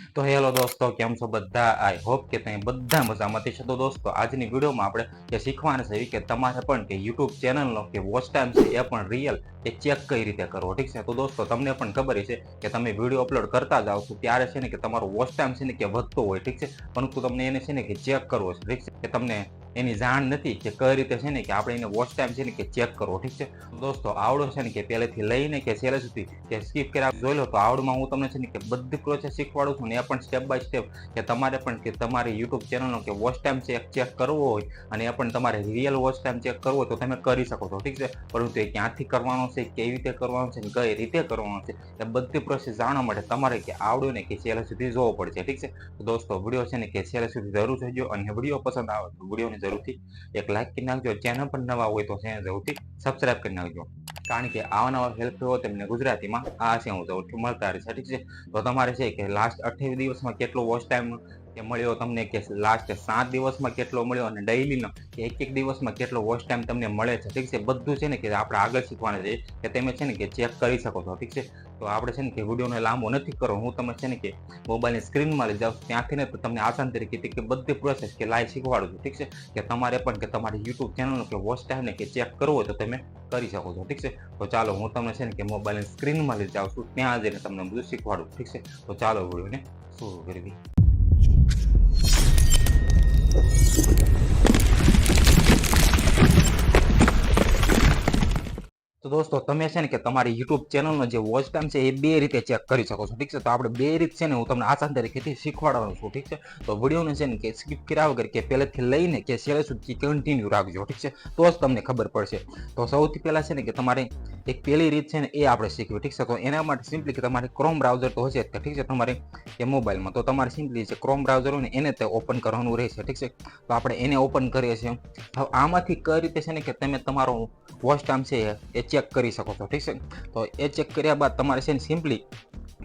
તો હેલો દોસ્તો, કેમ છો બધા? આઈ હોપ કે તમે બધા મજામાંથી છો. તો દોસ્તો, આજની વિડીયોમાં આપણે જે શીખવાના છે કે તમારે પણ કે યુટ્યુબ ચેનલનો કે વોચ ટાઈમ છે એ પણ રિયલ એ ચેક કઈ રીતે કરવો, ઠીક છે. તો દોસ્તો, તમને પણ ખબર છે કે તમે વિડીયો અપલોડ કરતા જાઓ છો ત્યારે છે ને કે તમારો વોચ ટાઈમ છે ને કે વધતો હોય, ઠીક છે. પરંતુ તમને એને છે ને કે ચેક કરવો છે, ઠીક છે. કે તમને એની જાણ નથી કે કઈ રીતે છે ને કે આપણે એને વોચ ટાઈમ છે ને કે ચેક કરવો, ઠીક છે. દોસ્તો, આવડો છે ને કે પહેલેથી લઈને કે છેલ્લે સુધી કે સ્કીપ કર્યા જોઈ લો. તો આવડમાં હું તમને છે ને કે બધી પ્રોસેસ શીખવાડું છું ને એ પણ સ્ટેપ બાય સ્ટેપ કે તમારે પણ કે તમારી યુટ્યુબ ચેનલનો કે વોચ ટાઈમ ચેક કરવો હોય અને એ પણ તમારે રિયલ વોચ ટાઈમ ચેક કરવો હોય તો તમે કરી શકો છો, ઠીક છે. પરંતુ એ ક્યાંથી કરવાનો છે, કેવી રીતે કરવાનો છે, કઈ રીતે કરવાનો છે, એ બધી પ્રોસેસ જાણવા માટે તમારે કે આવડ્યું ને કે છેલ્લે સુધી જોવો પડશે, ઠીક છે. તો દોસ્તો, વિડીયો છે ને કે છેલ્લે સુધી જરૂર જોજો અને વિડીયો પસંદ આવે તો વિડીયોને જરૂરથી એક લાઈક કરી નાખજો. ચેનલ પર નવા હોય તો ચેનલ જરૂરથી સબસ્ક્રાઇબ કરી નાખજો, કારણ કે આવા નવા હેલ્પ થયો તેમને ગુજરાતીમાં આ છે હું જરૂરથી મળતા રહેશે, ઠીક છે. તો તમારે છે કે લાસ્ટ 28 દિવસમાં કેટલો વોચ ટાઈમ કે મળ્યો તમને, કે લાસ્ટ 7 દિવસમાં કેટલો મળ્યો અને ડેઇલીનો કે એક દિવસમાં કેટલો વોચ ટાઈમ તમને મળે છે, ઠીક છે. બધું છે ને કે આપણે આગળ શીખવાના છે કે તમે છે ને કે ચેક કરી શકો છો, ઠીક છે. તો આપણે છે ને કે વિડીયોને લાંબો નથી કરો, હું તમને છે ને કે મોબાઈલની સ્ક્રીનમાં લઈ જાઉં ત્યાંથી ને તમને આસાન તરીકે કે બધી પ્રોસેસ કે લાઈવ શીખવાડું છું, ઠીક છે. કે તમારે પણ કે તમારી યુટ્યુબ ચેનલનો કે વોચ ટાઈમને કે ચેક કરવો હોય તો તમે કરી શકો છો, ઠીક છે. તો ચાલો, હું તમને છે ને કે મોબાઈલની સ્ક્રીનમાં લઈ જાઉં છું, ત્યાં જઈને તમને બધું શીખવાડું, ઠીક છે. તો ચાલો વિડીયોને શરૂ કરવી. તો દોસ્તો, તમે છે ને કે તમારી યુટ્યુબ ચેનલનો જે વોચ ટાઈમ છે એ બે રીતે ચેક કરી શકો છો, ઠીક છે. તો આપણે બે રીત છે ને હું તમને આસાન તરીકેથી શીખવાડવાનું છું, ઠીક છે. તો વિડીયોને છે ને કે સ્કીપ કર્યા વગર કે પહેલેથી લઈને કે છેલ્લે સુધી કન્ટિન્યુ રાખજો, ઠીક છે. તો જ તમને ખબર પડશે. તો સૌથી પહેલા છે ને કે તમારે એક પહેલી રીત છે ને એ આપણે શીખવી, ઠીક છે. તો એના માટે સિમ્પલી કે તમારે ક્રોમ બ્રાઉઝર તો હશે, ઠીક છે, તમારે એ મોબાઈલમાં. તો તમારે સિમ્પલી છે ક્રોમ બ્રાઉઝર હોય ને એને તે ઓપન કરવાનું રહેશે, ઠીક છે. તો આપણે એને ઓપન કરીએ છીએ. હવે આમાંથી કઈ રીતે છે ને કે તમે તમારો વોચ ટાઈમ છે એ ચેક કરી શકો છો, ઠીક છે. તો એ ચેક કર્યા બાદ તમારે છે ને સિમ્પલી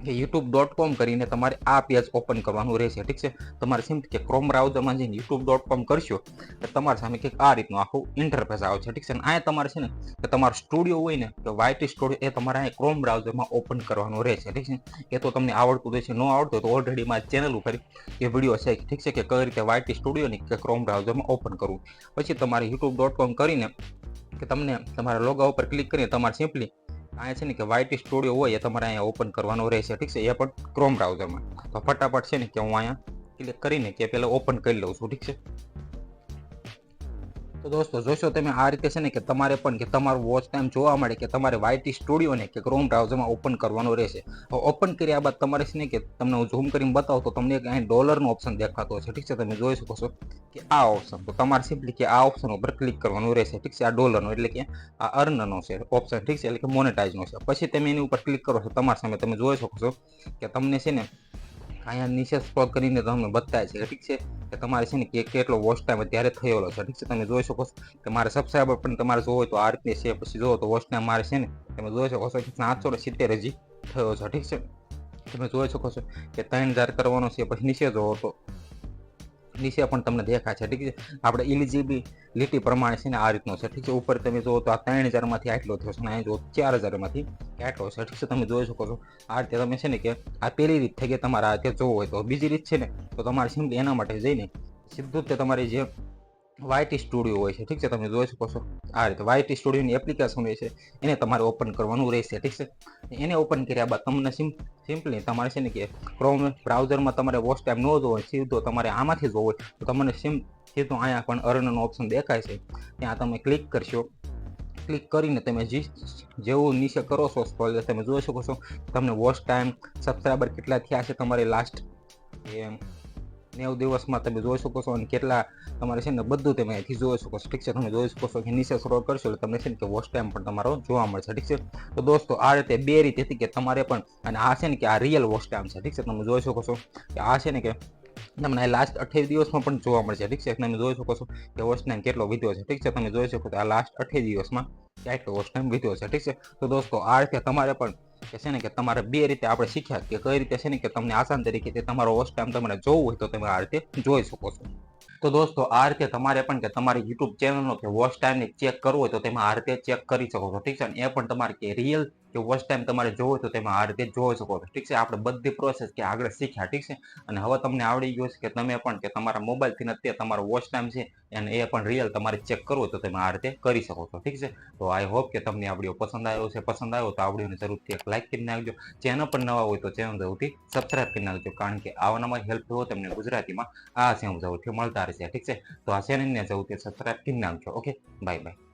કે youtube.com કરીને તમારે આ પેજ ઓપન કરવાનું રહેશે, ઠીક છે. તમારે સિમ્પલી કે ક્રોમ બ્રાઉઝરમાં જઈને youtube.com કરશો તો તમારી સામે કંઈક આ રીતનું આખું ઇન્ટરફેસ આવે છે, ઠીક છે. અને અહીંયા તમારે છે ને કે તમારો સ્ટુડિયો હોય ને તો YT સ્ટુડિયો એ તમારે અહીંયા ક્રોમ બ્રાઉઝરમાં ઓપન કરવાનું રહેશે, ઠીક છે. એ તો તમને આવડતું રહેશે, ન આવડતું તો ઓલરેડી મારી ચેનલ ઉપર એ વિડીયો છે, ઠીક છે, કે કઈ રીતે YT સ્ટુડિયોની કે ક્રોમ બ્રાઉઝરમાં ઓપન કરવું. પછી તમારે youtube.com કરીને કે તમને તમારા લોગો ઉપર ક્લિક કરીને તમારે સિમ્પલી અહીંયા છે ને કે YT સ્ટુડિયો હોય એ તમારે અહીંયા ઓપન કરવાનો રહેશે, ઠીક છે. એ પણ ક્રોમ બ્રાઉઝરમાં. તો ફટાફટ છે ને કે હું અહીંયા ક્લિક કરીને કે પહેલાં ઓપન કરી લઉં છું, ઠીક છે. તો દોસ્તો, જોશો તમે આ રીતે છે ને કે તમારે પણ કે તમારું વોચ ટાઈમ જોવા મળે કે તમારે YT સ્ટુડિયોને કે ક્રોમ બ્રાઉઝરમાં ઓપન કરવાનો રહેશે. ઓપન કર્યા બાદ તમારે છે ને કે તમને હું ઝૂમ કરીને બતાવું તો તમને અહીં ડોલરનો ઓપ્શન દેખાતો હશે, ઠીક છે. તમે જોઈ શકો છો કે આ ઓપ્શન. તો તમારે સિમ્પલી કે આ ઓપ્શન ઉપર ક્લિક કરવાનું રહેશે, ઠીક છે. આ ડોલરનો એટલે કે આ અર્નનો છે ઓપ્શન, ઠીક છે, એટલે કે મોનેટાઇઝનો છે. પછી તમે એની ઉપર ક્લિક કરો છો, તમારી સામે તમે જોઈ શકો છો કે તમને છે ને અહીંયા નીચે સ્ક્રોલ કરીને તમને બતાવે છે, ઠીક છે, કે તમારે છે ને કે કેટલો વોચ ટાઈમ અત્યારે થયેલો છે, ઠીક છે. તમે જોઈ શકો છો કે મારે સબસ્ક્રાઈબર પણ તમારે જોવો હોય તો આ રીતે છે. પછી જોવો તો વોચ ટાઈમ મારે છે ને તમે જોઈ શકો છો કે 770 હજી થયો છે, ઠીક છે. તમે જોઈ શકો છો કે 3000 કરવાનો છે. પછી નીચે જોવો તો નીચે પણ તમને દેખાય છે, ઠીક છે. આપણે ઇલિજિબિલિટી પ્રમાણે છે ને આ રીતનો છે, ઠીક છે. ઉપર તમે જુઓ તો આ 3000માંથી આટલો થયો છે અને અહીં જુઓ 4000માંથી આટલો છે, ઠીક છે. તમે જોઈ શકો છો આ રીતે તમે છે ને કે આ પહેલી રીત થઈ ગઈ તમારે આ રીતે જોવો હોય. તો બીજી રીત છે ને તો તમારે સિમ્પલી એના માટે જઈને સીધું જ તે તમારી જે YT સ્ટુડિયો હોય છે, ઠીક છે. તમે જોઈ શકો છો આ રીતે YT સ્ટુડિયોની એપ્લિકેશન હોય છે એને તમારે ઓપન કરવાનું રહેશે, ઠીક છે. એને ઓપન કર્યા બાદ તમને સિમ્પલી તમારે છે ને કે ક્રોમ બ્રાઉઝરમાં તમારે વોચ ટાઈમ ન જોવો હોય, સીધો તમારે આમાંથી જોવો હોય તો તમને સીધું અહીંયા પણ અર્નનો ઓપ્શન દેખાય છે, ત્યાં તમે ક્લિક કરશો. ક્લિક કરીને તમે જેવું નીચે કરો છો સ્ક્રોલ તમે જોઈ શકો છો તમને વોચ ટાઈમ, સબસ્ક્રાઈબર કેટલા થયા છે તમારે લાસ્ટ 90 દિવસમાં તમે જોઈ શકો છો અને કેટલા તમારે છે ને બધું તમે અહીંથી જોઈ શકો છો, ઠીક છે. તમે જોઈ શકો છો કે નીચે સ્ક્રોલ કરશો એટલે તમને છે ને કે વોચ ટાઈમ પણ તમારો જોવા મળશે, ઠીક છે. તો દોસ્તો, આ રીતે બે રીત હતી કે તમારે પણ, અને આ છે ને કે આ રિયલ વોચ ટાઈમ છે, ઠીક છે. તમે જોઈ શકો છો કે આ છે ને કે તમને લાસ્ટ 28 દિવસમાં પણ જોવા મળશે, ઠીક છે. તમે જોઈ શકો છો કે વોચ ટાઈમ કેટલો વિડીયો છે, ઠીક છે. તમે જોઈ શકો છો આ લાસ્ટ 28 દિવસમાં કેટલો વોચ ટાઈમ વિડીયો છે, ઠીક છે. તો દોસ્તો, આ રીતે તમારે પણ કે છે ને કે તમારે બે રીતે આપણે શીખ્યા કે કઈ રીતે છે ને કે તમને આસાન તરીકે તમારો વોચ ટાઈમ તમારે જોવું હોય તો તમે આ રીતે જોઈ શકો છો. તો દોસ્તો, આ રીતે તમારે પણ કે તમારી યુટ્યુબ ચેનલનો કે વોચ ટાઈમને ચેક કરવો હોય તો તમે આ રીતે ચેક કરી શકો છો, ઠીક છે. એ પણ તમારે કે રિયલ કે વોચ ટાઈમ તમારે જોવો હોય તો તમે આ રીતે જોઈ શકો છો. ઠીક છે, આપણે બધી પ્રોસેસ કે આગળ શીખ્યા. ઠીક છે, અને હવે તમને આવડી ગયું છે કે તમે પણ કે તમારા મોબાઈલથી અત્યારે તમારો વોચ ટાઈમ છે અને એ પણ રિયલ તમારે ચેક કરવો હોય તો તમે આ રીતે કરી શકો છો. ઠીક છે, તો આઈ હોપ કે તમને આ વિડીયો પસંદ આવ્યો છે. પસંદ આવ્યો તો આ વિડીયોને જરૂરથી એક લાઈક કરી નાખજો. ચેનલ પર નવા હોય તો ચેનલ જરૂરથી સબસ્ક્રાઇબ કરી નાખજો, કારણ કે આવા હેલ્પ થયો તમને ગુજરાતીમાં આ સમજાવથી મળતા રહેશે. ઠીક છે, તો આ ચેનલને જરૂરથી સબસ્ક્રાઇબ કરી નાખજો. Okay, bye bye.